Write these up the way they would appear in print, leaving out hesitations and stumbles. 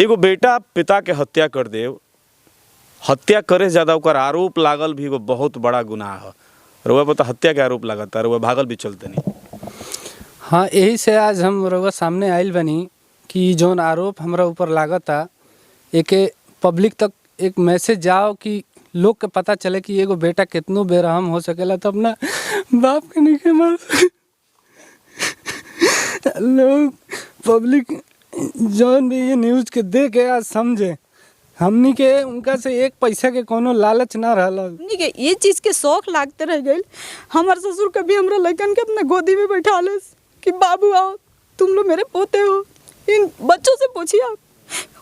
एगो बेटा पिता के हत्या कर दे, हत्या करे से ज़्यादा ओकर आरोप लागल भी एगो बहुत बड़ा गुनाह है। रउआ पता हत्या के आरोप लागता, रउआ भागल भी चलते नहीं। हाँ, यही से आज हम रउआ सामने आइल बनी कि जौन आरोप हमरा ऊपर लागता एके पब्लिक तक एक मैसेज जाओ कि लोग के पता चले कि एगो बेटा कितनो बेरहम हो सकेला, तब ना बाप के नहीं के मार लोग पब्लिक जौन भी ये न्यूज़ के देख के आज समझे हमनी के उनका से एक पैसा के कोनो लालच ना रहला। के ये चीज़ के शौक लागते रह गए। हमार ससुर कभी हमरा लड़कन के अपना गोदी में बैठा ले कि बाबू आओ तुम लोग मेरे पोते हो। इन बच्चों से पूछिए आप,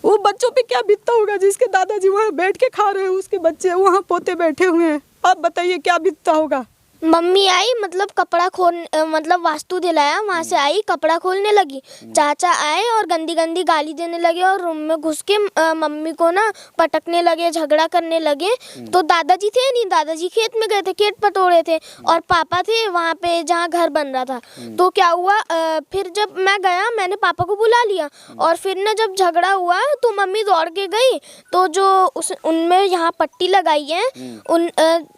वो बच्चों पे क्या बीतता होगा जिसके दादाजी वहाँ बैठ के खा रहे हैं, उसके बच्चे वहाँ पोते बैठे हुए हैं। आप बताइए क्या बीतता होगा। मम्मी आई मतलब कपड़ा खोल मतलब वास्तु दिलाया, वहाँ से आई कपड़ा खोलने लगी। चाचा आए और गंदी गंदी गाली देने लगे और रूम में घुस के मम्मी को ना पटकने लगे, झगड़ा करने लगे। तो दादाजी थे नहीं, दादाजी खेत में गए थे, खेत पटोड़े थे और पापा थे वहाँ पे जहाँ घर बन रहा था। तो क्या हुआ, फिर जब मैं गया मैंने पापा को बुला लिया और फिर ना जब झगड़ा हुआ तो मम्मी दौड़ के गई। तो जो उनमें यहाँ पट्टी लगाई है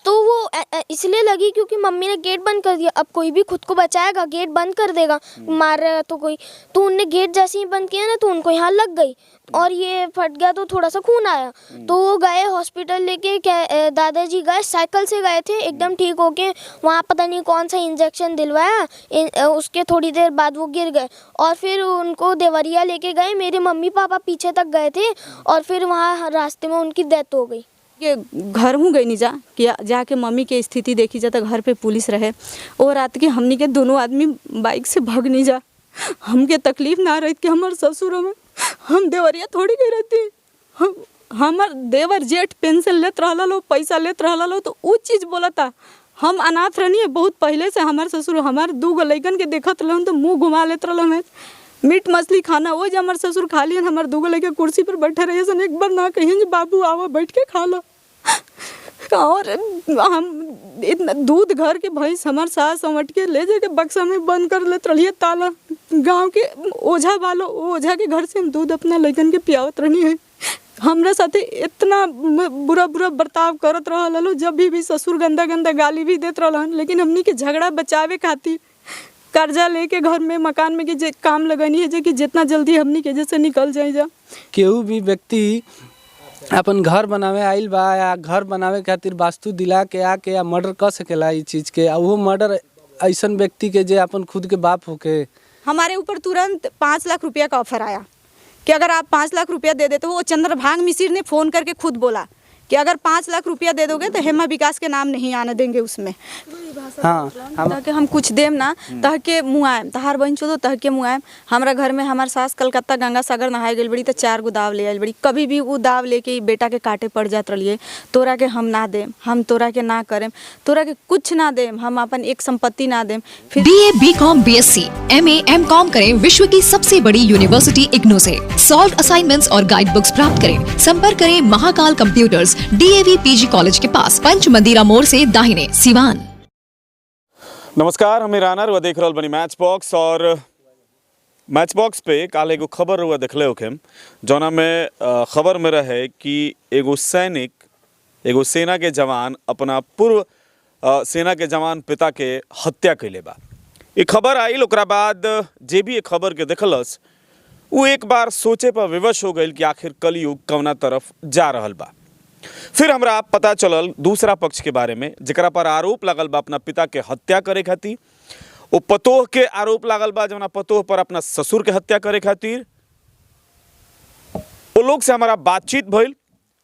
तो वो इसलिए लगी क्योंकि मम्मी ने गेट बंद कर दिया। अब कोई भी खुद को बचाएगा, गेट बंद कर देगा, मार रहा तो कोई, तो उनने गेट जैसे ही बंद किया ना तो उनको यहाँ लग गई और ये फट गया तो थोड़ा सा खून आया। तो वो गए हॉस्पिटल लेके, दादाजी गए साइकिल से गए थे, एकदम ठीक होके वहाँ पता नहीं कौन सा इंजेक्शन दिलवाया, उसके थोड़ी देर बाद वो गिर गए और फिर उनको देवरिया लेके गए। मेरे मम्मी पापा पीछे तक गए थे और फिर वहाँ रास्ते में उनकी डेथ हो गई। ये घर हूँ गई नहीं कि जाके मम्मी की स्थिति देखी जाता, घर पे पुलिस रहे और रात के हमनी के दोनों आदमी बाइक से भाग नहीं जा। हमके तकलीफ ना रही कि हमारे ससुर में हम देवरिया थोड़ी गई रहती। हमार देवर जेठ पेंशन लेत रहा लो, पैसा लेत रहा लो, तो वो चीज़ बोला था। हम अनाथ रहनी है बहुत पहले से। हमारे ससुर हमारे 2 गो लड़कन के देखत रहन तो मुँह घुमा लेत रहन। मीट मछली खाना वो जो हमारे ससुर खा लियन, हमारे 2 गो लड़के कुर्सी पर बैठे रहिए सन, एक बार ना कहिए बाबू आओ बैठ के खा लो। और हम इतना दूध घर के भैंस हमारे सास समट के ले जाके बक्सा में बंद कर लेते रहिए ताला। गांव के ओझा वालों ओझा के घर से हम दूध अपना लड़कन के पियावत रहनी है। हमरा साथे इतना बुरा बुरा बर्ताव करत रहा। जब भी ससुर गंदा गंदा गाली भी देते रहा, लेकिन हमनी के झगड़ा बचावे खातिर कर्जा लेके घर में मकान में के काम लगनी है जो कि जितना जल्दी हमनी के जैसे निकल जाए जा। केहू भी व्यक्ति अपन घर बनावे आइल बा या घर बनावे खातिर वास्तु दिला के आके या मर्डर कर सकेला इस चीज़ के, और वो मर्डर ऐसन व्यक्ति के जे अपन खुद के बाप होके। हमारे ऊपर तुरंत 5 लाख रुपया का ऑफर आया कि अगर आप 5 लाख रुपया दे देते हो। वो चंद्रभाग मिसिर ने फ़ोन करके खुद बोला कि अगर 5 लाख रुपया दे दोगे तो हेमा विकास के नाम नहीं आने देंगे उसमें। हाँ, ताकि हम कुछ देम ना तह के मुआएम, तहार बहन चो तह के मुआएम। हमारा घर में हमार सास कलकत्ता गंगा सागर नहाए गई बड़ी तो 4 गो दाव ले आयल बड़ी। कभी भी वो दाव लेके बेटा के काटे पड़ जात रहिए। तोरा के हम ना देम, हम तोरा के ना करेम, तोरा के कुछ ना देम, हम अपन एक संपत्ति ना देम। फिर BA, BCom, BSc, MA, MCom करें विश्व की सबसे बड़ी यूनिवर्सिटी इग्नू से। सॉल्व असाइनमेंट्स और गाइड बुक्स प्राप्त करें। संपर्क करें Mahakal computers, DAV PG college के पास, पंच मंदिरा मोड़ से दाहिने, सिवान। नमस्कार, हमें रानर व देख रहा बनी मैच बॉक्स। और मैच बॉक्स पे काल एगो खबर हुआ देखले होखे, जौना में खबर में रहे कि एगो सैनिक, एगो सेना के जवान अपना पूर्व सेना के जवान पिता के हत्या कैले बा। ये खबर आइल, ओकरा बाद जे भी ये खबर के देखलस वो एक बार सोचे पर विवश हो गई कि आखिर कलयुग कौना तरफ जा रहल बा। फिर हमरा पता चलल दूसरा पक्ष के बारे में, जकरा पर आरोप लागल बा अपना पिता के हत्या करे खातिर। वो पतोह के आरोप लागल बा जौना पतोह पर अपना ससुर के हत्या करे खातिर। वो लोग से हमारा बातचीत भइल,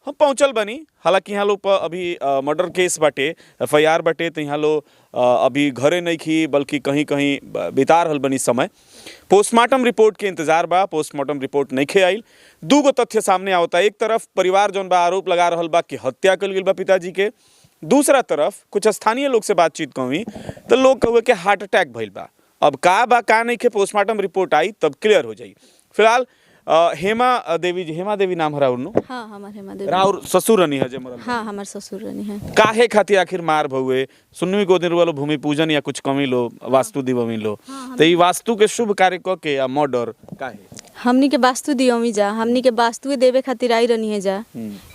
हम पहुंचल बनी। हालांकि यहाँ लोग अभी मर्डर केस बाटे, FIR बाटे, तो यहाँ लोग अभी घरे नहीं खी बल्कि कहीं कहीं बिता रहल बनी समय। पोस्टमार्टम रिपोर्ट के इंतजार बा, पोस्टमार्टम रिपोर्ट नहीं खे आइल। 2 गो तथ्य सामने आवता। एक तरफ परिवार जौन बा आरोप लगा रहल बा कि हत्या कल गई बा पिताजी के, दूसरा तरफ कुछ स्थानीय लोग से बातचीत कही तो लोग कहे कि हार्ट अटैक भइल बा। अब का नहीं के पोस्टमार्टम रिपोर्ट आई तब क्लियर हो जाई। फिलहाल हेमा देवी नाम हरा उन्नो। हाँ, हमार हेमा देवी। राउर ससुर रनी है जे मरल। हाँ, हमार ससुर रनी है। काहे खातिर आखिर मार भउए? सुनवी को दिन वालो भूमि पूजन या कुछ कमी लो, वास्तु दिवमी लो, तो ये वास्तु के शुभ कार्य क के या मर्डर काहे? हमनी के वास्तु दियोमी जा, हमनी के वास्तु देवे खातिर आई रहनी है जा।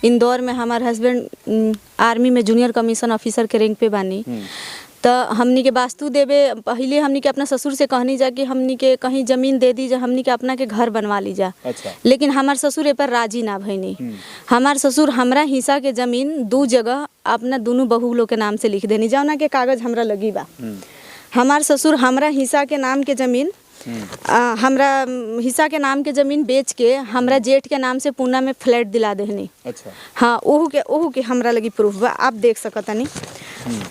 इंदौर में हमार हस्बैंड आर्मी में जूनियर कमीशन ऑफिसर के रैंक पे बानी। तो हमनी के वास्तु देवे पहले हमनी के अपना ससुर से कहनी जा कि हमनी के कहीं जमीन दे दी जा, हमनी के अपना के घर बनवा ली जा। अच्छा। लेकिन हमार ससुर ए पर राजी ना भईनी। हमार ससुर हमरा हिस्सा के जमीन 2 जगह अपना दोनों बहू लोग के नाम से लिख देनी जा, के कागज हमरा लगी बा। हमार ससुर हमरा हिस्सा के नाम के जमीन हमरा हिस्सा के नाम के जमीन बेच के हमरा जेठ के नाम से पूना में फ्लैट दिला देहनी। अच्छा। हाँ, ओहू के हमरा लगी प्रूफ बा, आप देख सकतनी।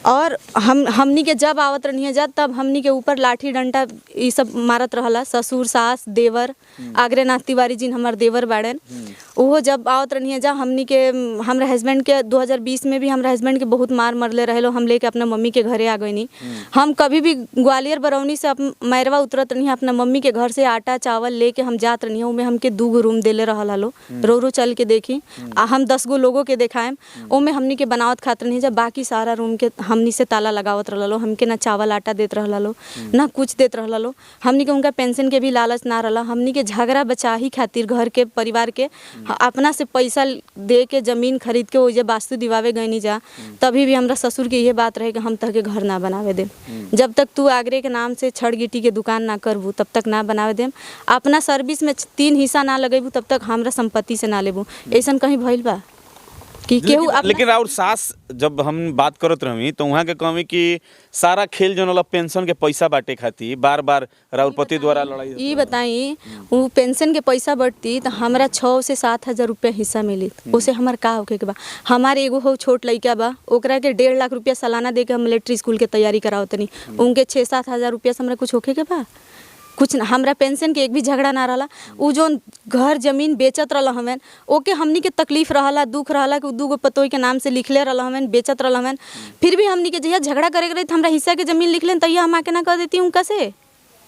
और हमनी के जब आवत रहनी जा तब हमनी के ऊपर लाठी डंडा ये सब मारत रहला ससुर सास देवर। आगरेनाथ तिवारी जी हमार देवर बाड़न, वो जब आवत रहनी जा हमनी के हमरा हस्बैंड के 2020 में भी हमरा हस्बैंड के बहुत मार मरले रहे। हम लेके अपना मम्मी के घरे आ गईनी। हम कभी भी ग्वालियर बरौनी से मैरवा उतरत रही अपना मम्मी के घर से आटा चावल लेके हम जात रही। उमें हमके 2 रूम देले रहल लो, रो चल के देखी हम 10 गो लोगों के देखाएम। ओमे हमनी के बनावत खातिर नहीं जा, बाकी सारा रूम के हमनी से ताला लगावत रहलो। हमके ना चावल आटा देत रहलो ना कुछ देत रहलो। हमनी के उनका पेंशन के भी लालच ना रहला। हमनी के झगड़ा बचाही खातिर घर के परिवार के अपना से पैसा दे के जमीन खरीद के वो वास्तु दिवावे गईनी जा। तभी भी हमरा ससुर के ये बात रहे कि हम तक के घर ना बनावे दे, जब तक तू आगरे के नाम से छड़ गिट्टी के दुकान ना करबू तब तक ना बनावे देम। अपना सर्विस में 3 हिस्सा ना लगेबू तब तक हमरा संपत्ति से ना लेबू। ऐसन कहीं भइल बा कि केहू लेकिन और सास जब हम बात करत रही तो वहाँ के कमी कि सारा खेल जो वाला पेंशन के पैसा बांटे खातिर बार बार राउर पति द्वारा लड़ाई। ये बताई वो पेंशन के पैसा बढ़ती तो हमरा 6 से 7 हज़ार रुपया हिस्सा मिली। उसे हमार का होके के बा, हमारे एगो हो छोट लड़का बा ओकरा के 1.5 लाख रुपया सालाना दे के हम मिलिट्री स्कूल के तैयारी करावतनी। उनके 6-7 हज़ार रुपया से हमरा कुछ होके के बा कुछ ना। हमरा पेंशन के एक भी झगड़ा ना रहला। उ जो घर जमीन बेचत रहला हमें ओके हमनी के तकलीफ रहला दुख रहला कि 2 गो पतोई के नाम से लिखले रहला हमें बेचत रहला हमें। फिर भी हमनी के जहिया झगड़ा करे के रही हमरा हिस्सा के जमीन लिख लेन तहिया हम आके ना कह देती उनका से।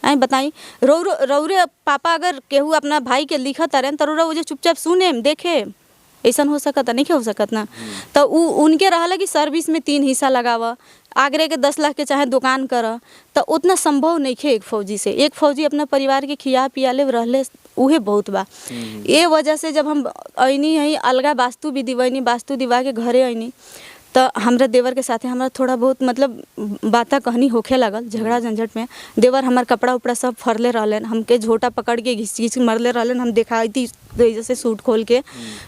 आई बताई रौरे पापा अगर केहू अपना भाई के लिखत रहें तो रौरा वो चुपचाप सुने देखे, ऐसा हो सकता नहीं हो सकत ना। तो उनके रहला कि सर्विस में 3 हिस्सा लगावा, आगरे के 10 लाख के चाहे दुकान कर, तो उतना संभव नहीं है एक फौजी से। एक फौजी अपना परिवार के खिया पियाले रहले उहे बहुत बा। ये वजह से जब हम अइनी है अलगा वास्तु भी दिवैनी, वास्तु दिवा के घरे अइनी तो हमरा देवर के साथे हमरा थोड़ा बहुत मतलब बाता कहनी होखे लगल झगड़ा झंझट में। देवर हमार कपड़ा उपड़ा सब फरले रहलन, हमके झोटा पकड़ के घिस घिस मरले रहलन। हम दिखाई थी जैसे सूट खोल के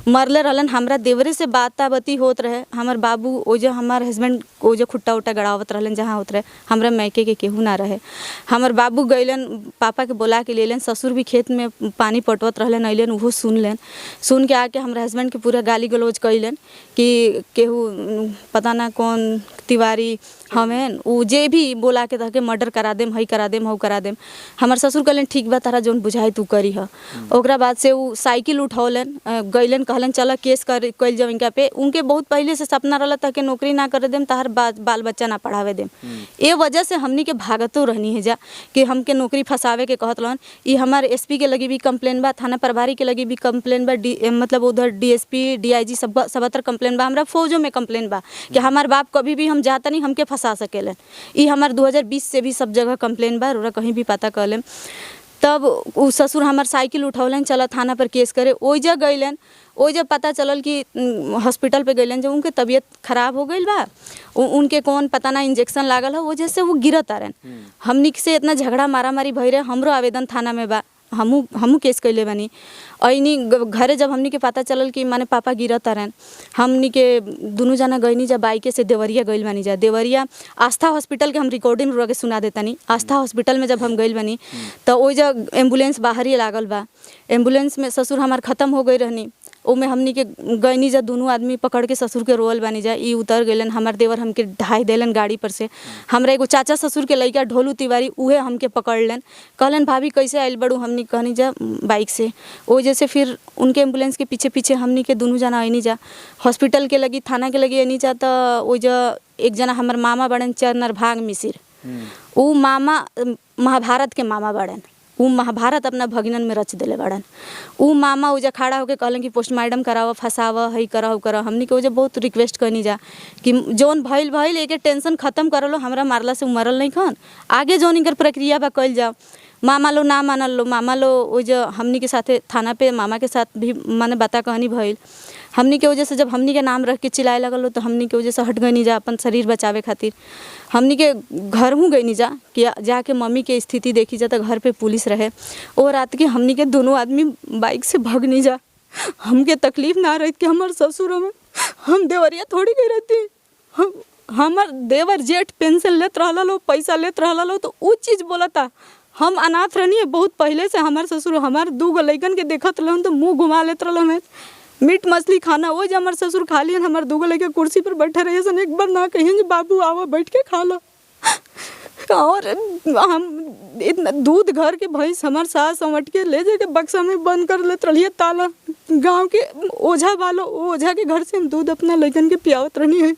मरले रहलन। हमरा देवरे से बाता बती होत रहे। हमार बाबू ओजे हमार हस्बैंड ओजे खुट्टा उट्टा गड़ावत रहलन जहाँ होत रहे। हमरा मैके के केहू ना रहे। हमार बाबू गइलन पापा के बोला के लेलन। ससुर भी खेत में पानी पटवत रहलन, अइलन उहो सुनलन। सुन के आके हमरा हस्बैंड के पूरा गाली गलौज कइलन कि केहू पता ना कौन तिवारी हमें उ जे भी बोला के तहके मर्डर करा देम, हई करा देम, हऊ करा देम। हमार ससुर कहलन ठीक बा तारा जोन बुझाई तू करी ह। ओकरा बाद से उ साइकिल उठौलन गइलन कहलन चल केस कइल जाओ इनका पे। उनके बहुत पहले से सपना रहला तहके नौकरी ना करे देम, तहार बाल बच्चा ना पढ़ावे देम। ए वजह से हमनी के भागतो रहनी है जा कि हमके नौकरी फंसावे के कहत रहन। ई हमार एसपी के लगी भी कंप्लेन बा, थाना प्रभारी के लगी भी कंप्लेन बा, मतलब उधर डीएसपी डीआईजी सब तर कंप्लेन बा। हमरा फौजों में कंप्लेन बा कि हमार बाप कभी भी हम जाता नहीं हमके फंसा सकेलन। ई हमार 2020 से भी सब जगह कंप्लेन बा, रोरा कहीं भी पता कर लेम। तब उ ससुर हमार साइकिल उठौलन चल थाना पर केस करे। ओइजा गइलन, ओइजा पता चलल कि हॉस्पिटल पे गइलन जब उनके तबीयत खराब हो गइल बा। उनके कौन पता ना इंजेक्शन लागल हो, वजह से वो गिरत आ रहन। हमनी से इतना झगड़ा मारा मारी भई रहे। हमरो आवेदन थाना में बा, हमू केस कैले बानी। अइनी घरे जब हमनी के पता चलल कि माने पापा गिरत रहन, हमनी के दोनों जना गइनी जा बाइके से देवरिया गइल बानी जा। देवरिया आस्था हॉस्पिटल के हम रिकॉर्डिंग रुआ के सुना देतानी। आस्था हॉस्पिटल में जब हम गइल बानी तो ओइ जग एम्बुलेंस बाहर ही लागल बा। एम्बुलेंस में ससुर हमार ख़त्म हो गई रहनी। ओमे हमनी के गइनी जा दोनों आदमी पकड़ के ससुर के रोल बानी जा। ई उतर गइलन, हमार देवर हमके ढाई देलन गाड़ी पर से। हमरा एगो चाचा ससुर के लइका ढोलू तिवारी उहे हमके पकड़लन, कहलन भाभी कैसे आइल बड़ू। हमनी कहनी जा बाइक से। ओ जैसे फिर उनके एम्बुलेंस के पीछे पीछे हमनी के दोनों जना आइनी जा। हॉस्पिटल के लगी थाना के लगी आइनी जा तो ओ जा एक जना हमार मामा बड़न चरनर भाग मिसिर। उ मामा महाभारत के मामा बड़न। उ महाभारत अपना भगिनन में रच देले बड़न। उ मामा उजा खड़ा होके कहलन कि पोस्टमार्टम करावा, फसावा, हई करह करा। हमनी के उजा बहुत रिक्वेस्ट करनी जा कि जोन भइल एके टेंशन खत्म करलो, हमरा मारला से मरल नहीं खन, आगे जोन इनकर प्रक्रिया बा कइल जाओ। मामा लो ना मानल लो, मामा लो वो जो हमनी के साथे थाना पे मामा के साथ भी माने बता कहनी भइल। हमनी के वजह से जब हमनी के नाम रख के चिल्लाए लगल हो तो हमनी के वजह से हट गई जा अपन शरीर बचावे खातिर। हमनी के घर हूँ गई जा कि जाके मम्मी के स्थिति देखी जा तो घर पे पुलिस रहे। वो रात के हमनी के दोनों आदमी बाइक से भाग नहीं जा। हमके तकलीफ ना रही कि हमारे ससुर में हम देवरिया थोड़ी गई रहती। हमार देवर जेठ पेंशन लेत रहला लो, पैसा लेत रहला लो, तो वो चीज़ बोला था। हम अनाथ रहनी है बहुत पहले से। हमारे ससुर हमारे 2 गो लइकन के देखत रहन तो मुँह घुमा लेत रहलन है। मीट मछली खाना वो जो हमारे ससुर खा लियन, हमारे 2 गो लइके कुर्सी पर बैठे रहे सन, एक बार ना कहिए बाबू आओ बैठ के खा लो। और हम इतना दूध घर के भैंस हमारे सास समट के ले जाके बक्सा में बंद कर लेते रहिए ताला। गांव के ओझा वालों ओझा के घर से हम दूध अपना लइकन के पियावत रहनी है।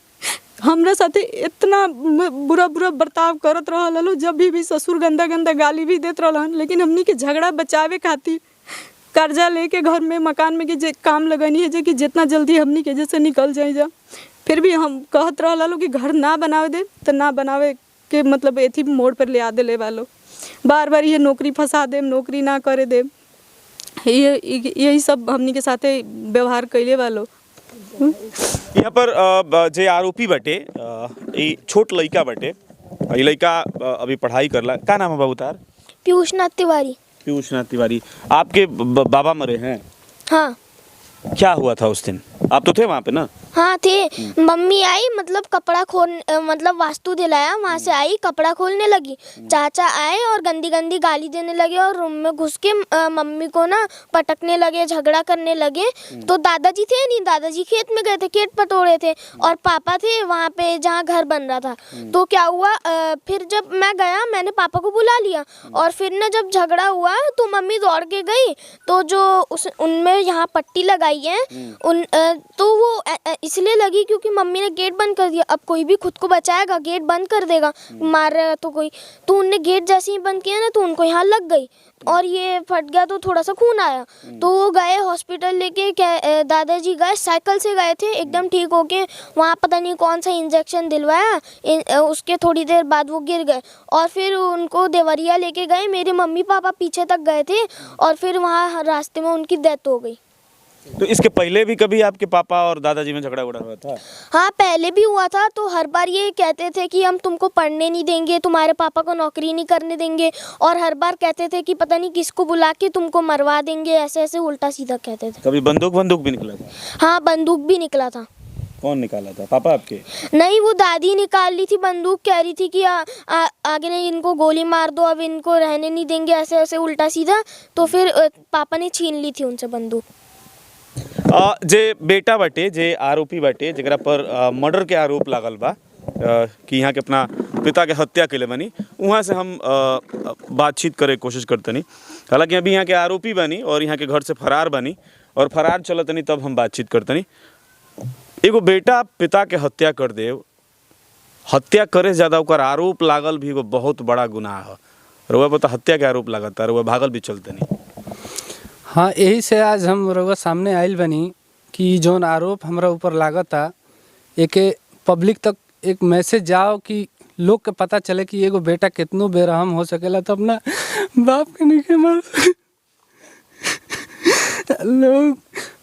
हमरा साथे इतना बुरा बुरा बर्ताव करत रहल। जब भी ससुर गंदा गंदा गाली भी देत रहलन, लेकिन हमनी के झगड़ा बचावे खातिर कर्जा लेके घर में मकान में के काम लगनी है कि जितना जल्दी हमनी के जैसे निकल जाए जा। फिर भी हम कहत रहल कि घर ना बनावे दे तो ना बनावे के मतलब एथी मोड़ पर ले आ दे ले वालो। बार बार ये नौकरी फंसा दे, नौकरी ना करे दे, यही सब हमनी के साथे व्यवहार कैले वालो। यहाँ पर जे आरोपी बटे ई छोट लड़का बटे, ई लड़का अभी पढ़ाई करला। का नाम है बाबू तार? पीयूष नाथ तिवारी। पीयूष नाथ तिवारी। आपके बाबा मरे हैं? हाँ। क्या हुआ था उस दिन? आप तो थे वहाँ पे ना? हाँ थे। मम्मी आई मतलब कपड़ा खोल मतलब वास्तु दिलाया, वहाँ से आई कपड़ा खोलने लगी। चाचा आए और गंदी गंदी गाली देने लगे और रूम में घुस के मम्मी को ना पटकने लगे, झगड़ा करने लगे। तो दादाजी थे नहीं, दादाजी खेत में गए थे, खेत पटोड़े थे, और पापा थे वहाँ पे जहाँ घर बन रहा था। तो क्या हुआ, फिर जब मैं गया मैंने पापा को बुला लिया, और फिर ना जब झगड़ा हुआ तो मम्मी दौड़ के गई। तो जो उनमें यहाँ पट्टी लगाई है तो वो इसलिए लगी क्योंकि मम्मी ने गेट बंद कर दिया। अब कोई भी खुद को बचाएगा, गेट बंद कर देगा, मार रहा तो कोई, तो उनने गेट जैसे ही बंद किया ना तो उनको यहाँ लग गई और ये फट गया, तो थोड़ा सा खून आया। तो वो गए हॉस्पिटल लेके, दादाजी गए, साइकिल से गए थे, एकदम ठीक होके वहाँ पता नहीं कौन सा इंजेक्शन दिलवाया। उसके थोड़ी देर बाद वो गिर गए और फिर उनको देवरिया लेके गए। मेरे मम्मी पापा पीछे तक गए थे और फिर वहाँ रास्ते में उनकी डेथ हो गई। तो इसके पहले भी कभी आपके पापा और दादाजी में झगड़ा हुआ था? हाँ पहले भी हुआ था। तो हर बार ये कहते थे कि हम तुमको पढ़ने नहीं देंगे, तुम्हारे पापा को नौकरी नहीं करने देंगे, और हर बार कहते थे कि पता नहीं किसको बुला के तुमको मरवा देंगे, ऐसे ऐसे उल्टा सीधा कहते थे। कभी बंदूक भी निकला था? हाँ बंदूक भी निकला था। कौन निकाला था? पापा आपके? नहीं, वो दादी निकाल ली थी बंदूक, कह रही थी कि आगे नहीं, इनको गोली मार दो, अब इनको रहने नहीं देंगे, ऐसे ऐसे उल्टा सीधा। तो फिर पापा ने छीन ली थी उनसे बंदूक। जे बेटा बटे, जे आरोपी बटे, जरा पर मर्डर के आरोप लागल बा कि यहाँ के अपना पिता के हत्या के लिए बनी, वहाँ से हम बातचीत करे कोशिश करतनी। हालांकि अभी यहाँ के आरोपी बनी और यहाँ के घर से फरार बनी और फरार चलतनी, तब हम बातचीत करतनी। एगो बेटा पिता के हत्या कर दे, हत्या करे से ज़्यादा ओकर आरोप लागल भी एगो बहुत बड़ा गुनाह है। रुआ पता हत्या के आरोप लागता, रुआ भागल भी चलते नहीं। हाँ, यही से आज हम रउआ सामने आइल बनी कि जौन आरोप हमरा ऊपर लागता, एके पब्लिक तक एक मैसेज जाओ कि लोग के पता चले कि एगो बेटा कितनो बेरहम हो सकेला तो अपना बाप के नहीं मार लोग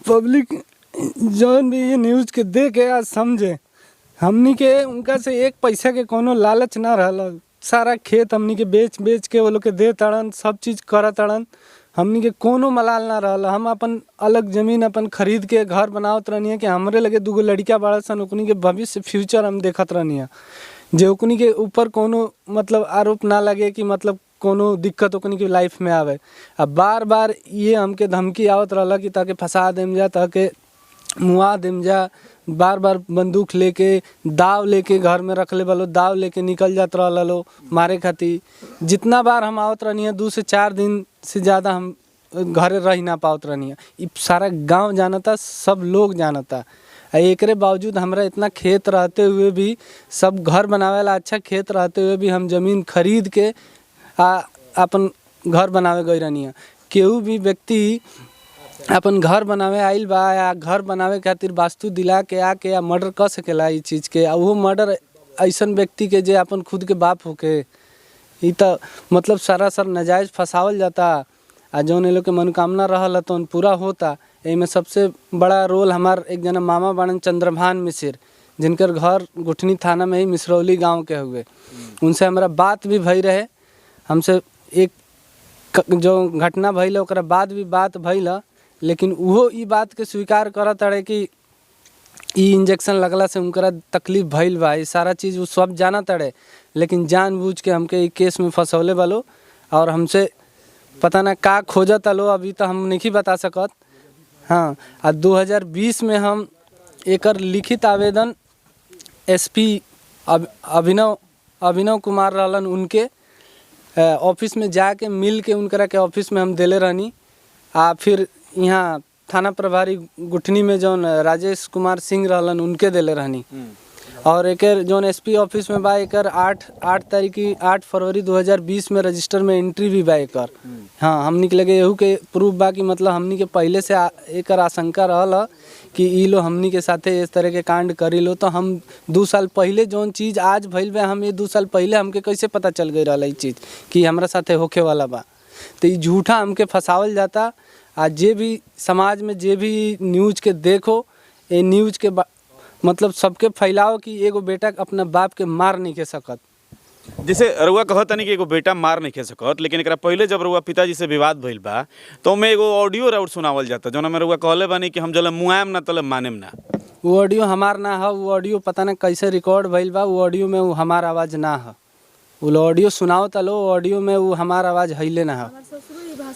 पब्लिक जौन भी ये न्यूज़ के दे के आज समझे। हमनी के उनका से एक पैसा के कोनो लालच ना रहला। सारा खेत हमनी के बेच के वो लोग के दे तड़न, सब चीज़ कर तड़न। हमनी के कोनो मलाल ना रहला। हम अपन अलग ज़मीन अपन खरीद के घर बनावत रहनी कि हमरे लगे 2 गो लड़का बड़ा सन, ओकनी के भविष्य फ्यूचर हम देखत रहनी जे ओकनी के ऊपर कोनो मतलब आरोप ना लगे कि मतलब कोनो दिक्कत ओकनी के लाइफ में आवे। अब बार बार ये हमके धमकी आवत रहला कि ताकि फंसा देम जा, ताकि मुआ देम जा। बार बार बंदूक लेके, दाव लेके घर में रख ले वालो, दाव लेके निकल जात रहला लो मारे खातिर। जितना बार हम आवत रहनी 2 से 4 दिन से ज़्यादा हम घरे रह ना पावत रहनी। ये सारा गांव जानता, सब लोग जानता। एकरे बावजूद हमरा इतना खेत रहते हुए भी, सब घर बनावे ला अच्छा खेत रहते हुए भी हम ज़मीन खरीद के अपन घर बनावे गई रहनी। केहू भी व्यक्ति अपन घर बनावे आइल बा या घर बनावे खातिर वास्तु दिला के आके या मर्डर कर सकेला इस चीज़ के। वो मर्डर ऐसन व्यक्ति के जे अपन खुद के बाप होके ई तो मतलब सरासर नाजायज फंसावल जाता आ जौन ये लोग के मनोकामना रहल तो पूरा होता। एमे सबसे बड़ा रोल हमार एक जना मामा बाड़न चंद्रभान मिसिर, जिनकर घर गुठनी थाना में ही मिसरौली गांव के हुए। उनसे हमारा बात भी भई रहे, हमसे एक जो घटना भइल ओकरा बाद भी बात भइल, लेकिन उहो ई बात के स्वीकार करत रहे कि ई इंजेक्शन लगला से उनकरा तकलीफ भइल बा, ई सारा चीज़ वो सब जानत रहे, लेकिन जानबूझ के हमके ई केस में फंसौले बालो और हमसे पता ना का खोजत आलो, अभी तो हम नहीं बता सकत। हाँ, 2020 में हम एकर लिखित आवेदन एसपी अभिनव कुमार रहलन उनके ऑफिस में जाके मिल के उनकरा के ऑफिस में हम देले रहनी। फिर यहाँ थाना प्रभारी गुठनी में जौन राजेश कुमार सिंह रहलन उनके देले रहनी। और एकर जौन एसपी ऑफिस में बा एकर 8 फरवरी 2020 में रजिस्टर में एंट्री भी बा एकर। हाँ, हमनी के लगे एहू के प्रूफ बा कि मतलब हमनी के पहले से एकर आशंका रहल कि ई लो हमनी के साथे इस तरह के कांड करी लो। तो हम 2 साल पहले जौन चीज़ आज भइल बा, हम ये 2 साल पहले हमके कैसे पता चल गई रहल ई चीज़ कि हमरा साथे होखे वाला बा। तो ई झूठा हमके फंसावल जाता। आज जे भी समाज में जे भी न्यूज़ के देखो, ये न्यूज़ के मतलब सबके फैलाओ कि एगो बेटा अपना बाप के मार नहीं के सकत। जैसे रउआ कहत तनी कि एगो बेटा मार नहीं खे सकत, लेकिन एकरा पहले जब रउआ पिताजी से विवाद भइल बा तो ओमे एगो ऑडियो राउर सुनावल जाता जौन में रउआ कहले बानी कि हम जले मुआयम ना तले मानेम ना। वो ऑडियो हमार ना है, वो ऑडियो पता ना कैसे रिकॉर्ड भइल बा, वो ऑडियो में वो हमार आवाज़ ना है। वो ऑडियो सुनाओ तलो, ऑडियो में वो हमार आवाज़ हइले ना है।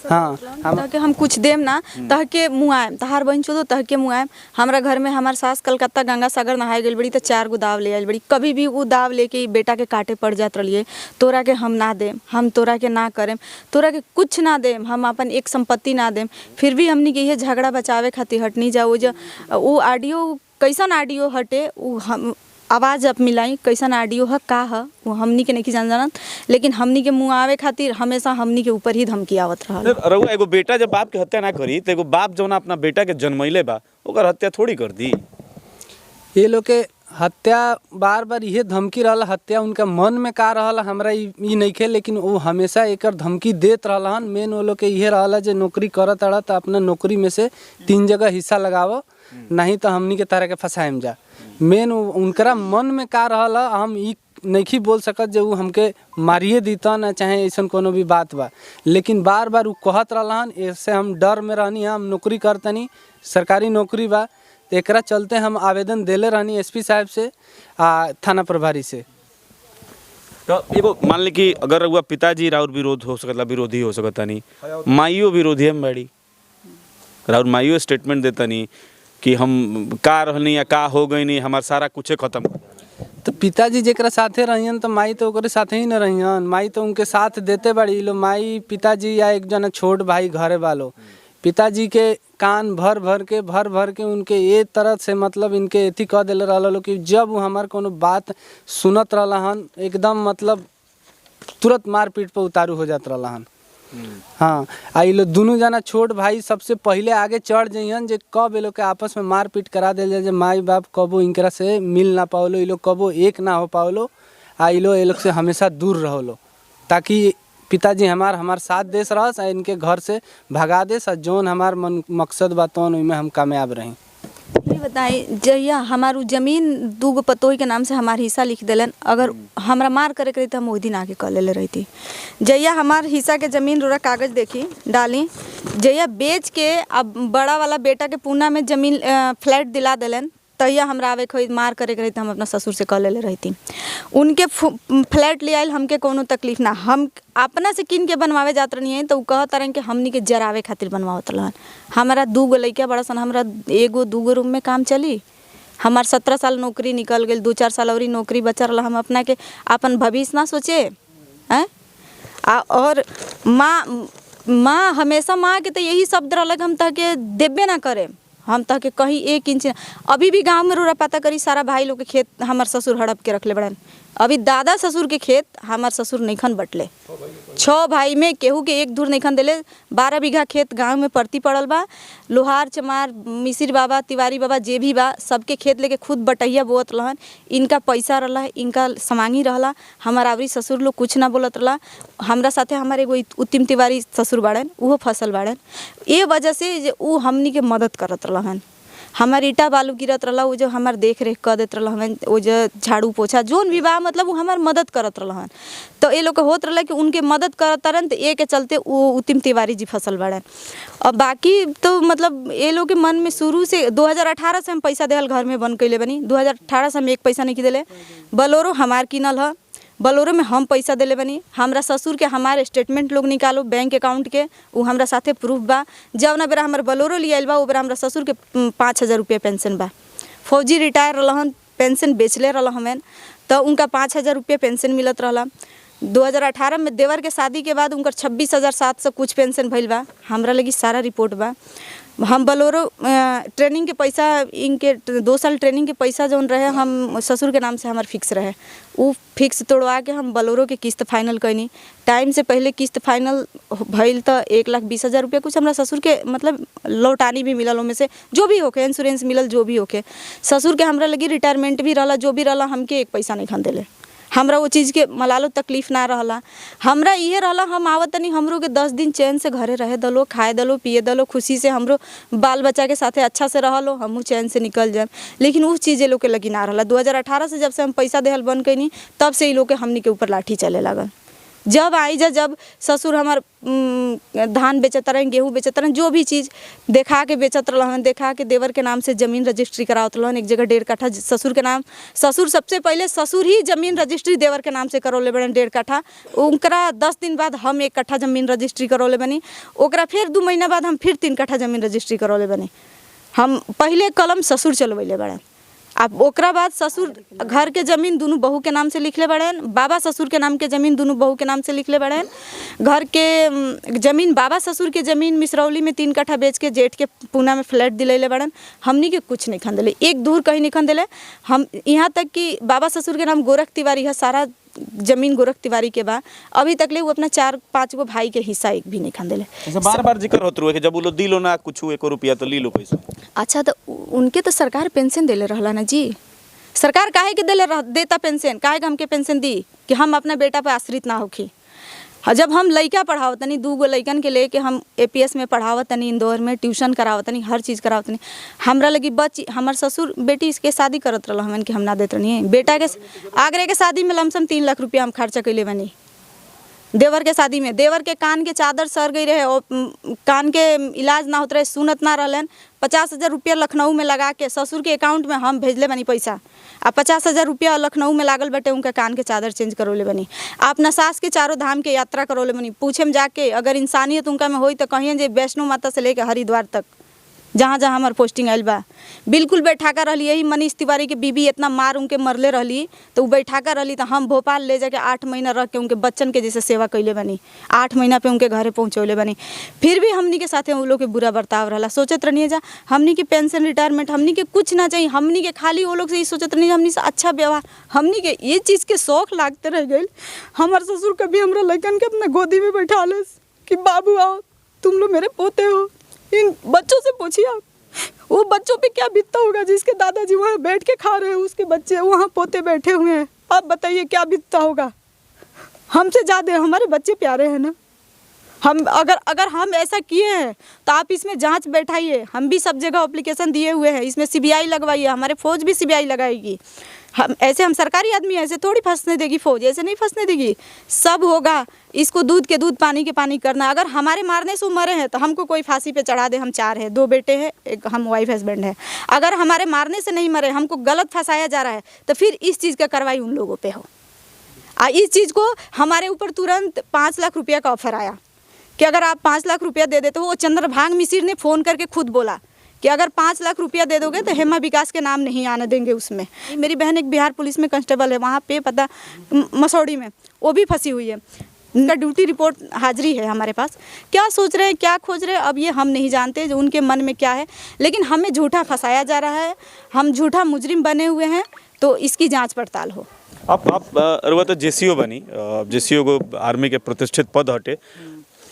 हाँ, तहके हम कुछ देम ना तहके मुआयम, तहार बहन चोदो तहके मुआयम। हमरा घर में हमार सास कलकत्ता गंगा सागर नहाए गई बड़ी तो 4 गो दाव ले आइल बड़ी, कभी भी वो दाव लेके बेटा के काटे पड़ जात रहिए। तोरा के हम ना देम, हम तोरा के ना करेम, तोरा के कुछ ना देम, हम अपन एक संपत्ति ना देम। फिर भी हमनी के ये झगड़ा बचावे खातिर हटनी जा। वो ऑडियो कैसन ऑडियो हटे, वो हम आवाज़ अब मिलाई कैसन ऑडियो है का है वो हमनी के नहीं जानत, लेकिन हमनी के मुँह आवे खातिर हमेशा हमनी के ऊपर ही धमकी आवत रहल। रउआ एगो बेटा जब बाप के हत्या ना करी तो एगो बाप जौन अपना बेटा के जन्मैले बा ओकर हत्या थोड़ी कर दी। ये लोग के हत्या बार बार ये धमकी रहल, हत्या उनका मन में का रहल हमरा ई नइखे, लेकिन वो हमेशा एकर धमकी देत रहलन। मेन वो लोग के ये रहल जे नौकरी करत अड़ा तो अपना नौकरी में से 3 जगह हिस्सा लगावो, नहीं तो हमनी के तरह के फंसाएम जा। मेन उनकरा मन में का रहल हम ई नहीं बोल सकत जे वो हमके मारिए दीता ना चाहे ऐसा कोनो भी बात बा, लेकिन बार बार वो कहत रहलन। ऐसे हम डर में रहनी, हम नौकरी करतनी, सरकारी नौकरी बा, तो एकरा चलते हम आवेदन देले रहनी एसपी साहब से थाना प्रभारी से। तो एगो मान ली कि अगर रउआ पिताजी राउर विरोध हो सकता, विरोधी हो सकता नहीं, माइयो विरोधी हम बड़ी राउर माइयो स्टेटमेंट देता नहीं कि हम का रहनी या का हो गई नहीं, हमार सारा कुछ खत्म। तो पिताजी जेकरा साथे रहियन तो माई तो ओकरे साथे ही न रहियन, माई तो उनके साथ देते बड़ी लो। माई पिताजी या एक जना छोट भाई घरे वालो पिताजी के कान भर भर के उनके ये तरह से मतलब इनके एथी कह दिले रहलो कि जब वो हमार कोनो बात सुनत रहलन एकदम मतलब तुरंत मारपीट पर उतारू हो जात रहलन। हाँ, आई लो दोनों जना छोट भाई सबसे पहले आगे चढ़ जइहन जे कब ये लोग के आपस में मारपीट करा दिल जाए, जे माई बाप कबो इनकरा से मिल ना पाओलो, ये लोग कबो एक ना हो पाओलो, आई लो ये लोग से हमेशा दूर रहो, ताकि पिताजी हमार साथ देश रहस, इनके घर से भगा देस, जोन हमार मकसद बा तौन उनमें हम कामयाब रही। ये बताई जहिया हमारू जमीन 2 गो पतोही के नाम से हमार हिस्सा लिख दिलन, अगर हमरा मार करे के रही तो हम वही दिन आके कर ले रहती। जहिया हमार हिस्सा के जमीन रोरा कागज देखी डाली, जहिया बेच के अब बड़ा वाला बेटा के पूना में जमीन फ्लैट दिला दिलन, तहिया हमरा आवे कोई मार करे के रही तो हम अपना ससुर से कर ले रहती। उनके फ्लैट ले आयल, हमके कोनो तकलीफ ना, हम अपना से किन के बनवावे जात रही है तो वो कहत रहे कि हमनी के जरावे खातिर बनवावत रहन। हमारा 2 गो लइका बड़ा सन, हमरा 1-2 गो रूम में काम चली। हमार 17 साल नौकरी निकल गई, 2-4 साल और नौकरी बचा रहा, हम अपना के अपन भविष्य ना सोचे हैं। और माँ हमेशा माँ के तो यही शब्द रहल हम तह के देबे ना करे, हम तक के कहीं 1 इंच अभी भी गांव में रोरा पता करी सारा भाई लोग के खेत हमार ससुर हड़प के रखले बड़न। अभी दादा ससुर के खेत हमार ससुर नईखन बटले। 6 भाई में केहू के 1 धुर नईखन देले। 12 बीघा खेत गांव में परती पड़ल बा। लोहार चमार मिसिर बाबा तिवारी बाबा जे भी बा सबके खेत लेके खुद बटैया बोत रहन। इनका पैसा रहला, इनका समांगी रहला। हमार आवरी ससुर लोग कुछ ना बोलत रहला। हमरा साथे हमारे एगो उत्तम तिवारी ससुर बाड़न, उहो फसल बाड़न। ए वजह से जे उ हमनी के मदद करत रहन। हमार ईटा बालू गिरत रहला, वो जो हमार देख रेख कर देत रहला, हमें वो जो झाड़ू पोछा जोन भी बा मतलब वो हमार मदद करत रहन। तो ये लोग के होत रहला कि उनके मदद करत रहन, तो ये के चलते वो उत्तम तिवारी जी फसल बाड़न। और बाकी तो मतलब ये लोग के मन में शुरू से 2018 से हम पैसा देहल घर में बंद कैले बनी। 2018 से हम 1 पैसा नहीं दिले। बलोरो हमार किनल है, बलोरो में हम पैसा दिले बनी। हमरा ससुर के हमारे स्टेटमेंट लोग निकालो बैंक अकाउंट के, वो हमरा साथे प्रूफ बा। जब ना बेरा हमार बलोरो लियाल बा, वो बेरा हमरा ससुर के 5000 रुपया पेंशन बा। फौजी रिटायर रहन, पेंशन बेचले रहल हमें, तो उनका 5000 रुपया पेंशन मिलत रहला। 2018 में देवर के शादी के बाद उनकर 26,700 कुछ पेंशन भइल बा। हमरा लगी सारा रिपोर्ट बा। हम बलोरो ट्रेनिंग के पैसा, इनके 2 साल ट्रेनिंग के पैसा जौन रहे हम ससुर के नाम से हमार फिक्स रहे, वो फिक्स तोड़वा के हम बलोरो के किस्त फाइनल कैनी। टाइम से पहले किस्त फाइनल भइल तो 1,20,000 रुपया कुछ हमरा ससुर के मतलब लौटानी भी मिलल। में से जो भी होके इंश्योरेंस मिलल, जो भी होके ससुर के हमरा लगी रिटायरमेंट भी रहला, जो भी रहला हमके 1 पैसा नहीं खन देले। हमरा वो चीज़ के मलालो तकलीफ ना रहला। हमरा ये रहला हम आवत नहीं, हमरो के 10 दिन चैन से घरे रहे दलो, खाए दलो, पिए दलो, खुशी से हमरो बाल बच्चा के साथे अच्छा से रहलो, हमू चैन से निकल जाए। लेकिन उस चीज़ लोग के लगी ना रहला। 2018 से जब से हम पैसा देहल बंद कैनी, तब से ये लोग के हमनी के ऊपर लाठी चले लागल। जब आई जब ससुर हमार धान बेचत रहें, गेहूँ बेचत रहें, जो भी चीज़ देखा के बेचत रहन, देखा के देवर के नाम से ज़मीन रजिस्ट्री करावत रहन। एक जगह 1.5 कट्ठा ससुर के नाम, ससुर सबसे पहले ससुर ही ज़मीन रजिस्ट्री देवर के नाम से करौले बने 1.5 कट्ठा। उनकरा 10 दिन बाद हम 1 कट्ठा ज़मीन रजिस्ट्री करौले बनी। ओकरा फिर 2 महीना बाद हम फिर 3 कट्ठा ज़मीन रजिस्ट्री करौले बनी। हम पहले कलम ससुर चलवैले बड़े। अब ओकरा बाद ससुर घर के ज़मीन दोनों बहू के नाम से लिखले बड़े। बाबा ससुर के नाम के ज़मीन दोनों बहू के नाम से लिखले बड़े। घर के ज़मीन बाबा ससुर के ज़मीन मिसरौली में 3 कट्ठा बेच के जेठ के पूना में फ्लैट दिलैले बड़े। हमनी के कुछ नहीं खन दिले, 1 धूर कहीं नहीं खन दिले। हम यहाँ तक कि बाबा ससुर के नाम गोरख तिवारी है, सारा ज़मीन गोरख तिवारी के बा। अभी तक ले वो अपना 4-5 गो भाई के हिस्सा 1 भी नहीं खन दिले। अच्छा, बार-बार जिक्र होत रहे कि जब वो लोग दिलो ना कुछ 1 रुपया तो ली लो पैसा। अच्छा, तो उनके तो सरकार पेंशन देले रहला ना जी। सरकार काहे के देता पेंशन? काहे के हमके पेंशन दी कि हम अपना बेटा पर आश्रित ना होखी। जब हम लइका पढ़ावतनी, 2 गो लइकन के लेके हम APS में पढ़ावतनी, इंदौर में ट्यूशन करावतनी, हर चीज़ करावतनी। हमरा लगी हमार ससुर बेटी इसके शादी करत रहल हमन कि हम ना देत रहनी। बेटा के आगरे के शादी में लमसम 3 लाख रुपया हम खर्चा कैले बनी। देवर के शादी में देवर के कान के चादर सर गई रहे और कान के इलाज ना होत रहे, सुनत ना रहलन। 50,000 रुपया लखनऊ में लगा के ससुर के अकाउंट में हम भेजले बनी पैसा। आ 50,000 रुपया लखनऊ में लागल बटे, उनका कान के चादर चेंज करौले बनी। अपना सास के 4 धाम के यात्रा करौले बनी। पूछे जाके अगर इंसानियत उनका में होई तो कहिए जे वैष्णो माता से लेके हरिद्वार तक जहाँ जहाँ हमार पोस्टिंग आयल बा बिल्कुल बैठाकर रहली। यही मनीष तिवारी के बीबी इतना मार उनके मरले रहली तो वो बैठाकर रहली। तो हम भोपाल ले जाके 8 महीना रख के उनके बच्चन के जैसे सेवा कैले बनी। 8 महीना पे उनके घरे पहुँचौले बनी। फिर भी हमनी के साथे उन लोग के बुरा बर्ताव रहला। सोचत रहनी जा हमनी के पेंशन रिटायरमेंट हमनी के कुछ ना चाहिए। हमनी के खाली वो लोग से ही सोचत रहनी हमनी से अच्छा व्यवहार। हमनी के ये चीज़ के शौक लागते रह गए। हमारे ससुर कभी हमरा लड़कन के अपना गोदी में बैठा ले कि बाबू आओ तुम लोग मेरे पोते हो। इन बच्चों से पूछिए आप, वो बच्चों पे क्या बीतता होगा जिसके दादाजी वहाँ बैठ के खा रहे हैं, उसके बच्चे वहाँ पोते बैठे हुए हैं। आप बताइए क्या बीतता होगा। हमसे ज़्यादा हमारे बच्चे प्यारे हैं ना। हम अगर हम ऐसा किए हैं तो आप इसमें जांच बैठाइए। हम भी सब जगह एप्लीकेशन दिए हुए हैं, इसमें CBI लगवाइए। हमारे फौज भी CBI लगाएगी। हम सरकारी आदमी ऐसे थोड़ी फंसने देगी फौज, ऐसे नहीं फंसने देगी। सब होगा, इसको दूध के दूध पानी के पानी करना। अगर हमारे मारने से मरे हैं तो हमको कोई फांसी पे चढ़ा दे। हम 4 हैं, 2 बेटे हैं, एक हम वाइफ हस्बैंड है। अगर हमारे मारने से नहीं मरे, हमको गलत फंसाया जा रहा है तो फिर इस चीज़ का कार्रवाई उन लोगों पे हो। इस चीज़ को हमारे ऊपर तुरंत 5 लाख रुपया का ऑफर आया कि अगर आप 5 लाख रुपया दे देते हो। वो चंद्रभाग मिसिर ने फ़ोन करके खुद बोला कि अगर 5 लाख रुपया दे दोगे तो हेमा विकास के नाम नहीं आने देंगे उसमें। मेरी बहन एक बिहार पुलिस में कांस्टेबल है, वहाँ पे पता मसौड़ी में, वो भी फंसी हुई है। उनका ड्यूटी रिपोर्ट हाजिरी है हमारे पास। क्या सोच रहे हैं, क्या खोज रहे हैं, अब ये हम नहीं जानते जो उनके मन में क्या है, लेकिन हमें झूठा फंसाया जा रहा है, हम झूठा मुजरिम बने हुए हैं, तो इसकी जांच पड़ताल हो। आप रुआ तो जेसीओ बनी, जेसीओ को आर्मी के प्रतिष्ठित पद हटे,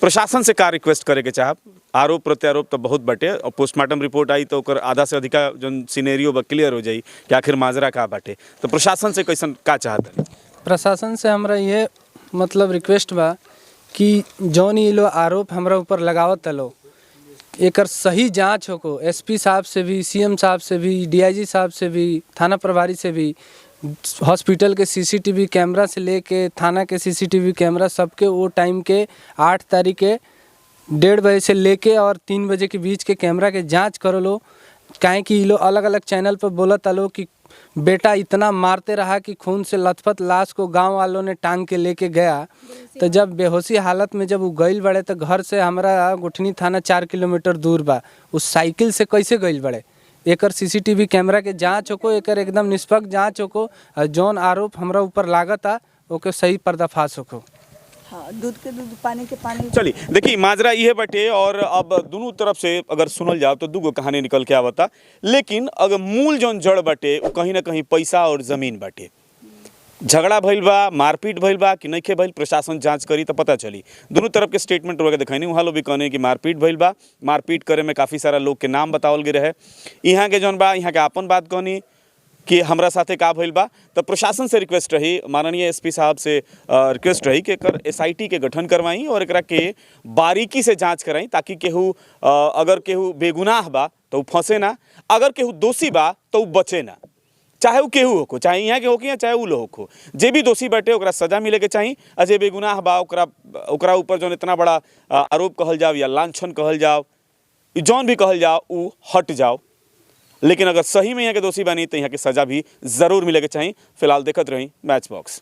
प्रशासन से का रिक्वेस्ट करे के चाहब? आरोप प्रत्यारोप तो बहुत बटे और पोस्टमार्टम रिपोर्ट आई तो ओकर आधा से अधिका जो सिनेरियो बा क्लियर हो जाई कि आखिर माजरा का बाटे, तो प्रशासन से कैसन का चाहत? प्रशासन से हमरा ये मतलब रिक्वेस्ट बा कि जौन ये लोग आरोप हमरा ऊपर लगावत लो, एकर सही जांच होको, एसपी साहब से भी, सीएम साहब से भी, डीआईजी साहब से भी, थाना प्रभारी से भी, हॉस्पिटल के सीसीटीवी कैमरा से लेके थाना के सीसीटीवी कैमरा सबके वो टाइम के 8 तारीख के 1:30 बजे से लेके और 3 बजे के बीच के कैमरा के जांच करो लो। काहे कि ये लोग अलग अलग चैनल पर बोलत लो कि बेटा इतना मारते रहा कि खून से लथपथ लाश को गांव वालों ने टांग के लेके गया। तो जब बेहोशी हालत में जब वो गइल बड़े तो घर से हमारा गुठनी थाना 4 किलोमीटर दूर बा, उस साइकिल से कैसे गइल बड़े? एकर सीसीटीवी कैमरा के जांच होको, एकर एकदम निष्पक्ष जांच होको, और जौन आरोप हमरा ऊपर लागता ओके सही पर्दाफाश होको। हाँ, दूध के दूध, पानी के पानी। चलिए देखिए माजरा ये बटे, और अब दोनों तरफ से अगर सुनल जाओ तो दूगो कहानी निकल के आवता, लेकिन अगर मूल जौन जड़ बटे वो कहीं ना कहीं पैसा और जमीन बटे। झगड़ा भइल बा, मारपीट भइल बा कि नइखे भइल, प्रशासन जांच करी तो पता चली। दोनों तरफ के स्टेटमेंट वगैरह दिखाई वहाँ लोग भी कहने कि मारपीट भइल बा, मारपीट करे में काफ़ी सारा लोग के नाम बतावल गए रहे। यहाँ के जौन बा, यहाँ के आपन बात कहनी कि हमरा साथे का भइल बा, तो प्रशासन से रिक्वेस्ट रही, माननीय एसपी साहब से रिक्वेस्ट रही कि एकर एसआईटी के गठन करवाई और एकरा के बारीकी से जांच कराई, ताकि केहू अगर केहू बेगुनाह बा तो फंसे ना, अगर केहू दोषी बा तो बचे ना, चाहे वो केहू होको, चाहे यहाँ के होके चाहे उ लोग हो, जे भी दोषी बैठे ओकरा सजा मिले के चाहिए। और जे बेगुनाह बा ओकरा ऊपर जौन इतना बड़ा आरोप कहल जाओ या लांछन कहल जाओ, जौन भी कहल जाओ उ हट जाओ। लेकिन अगर सही में यहाँ के दोषी बनी तो यहाँ की सजा भी ज़रूर मिले के चाहिए। फिलहाल देखत रही मैच बॉक्स।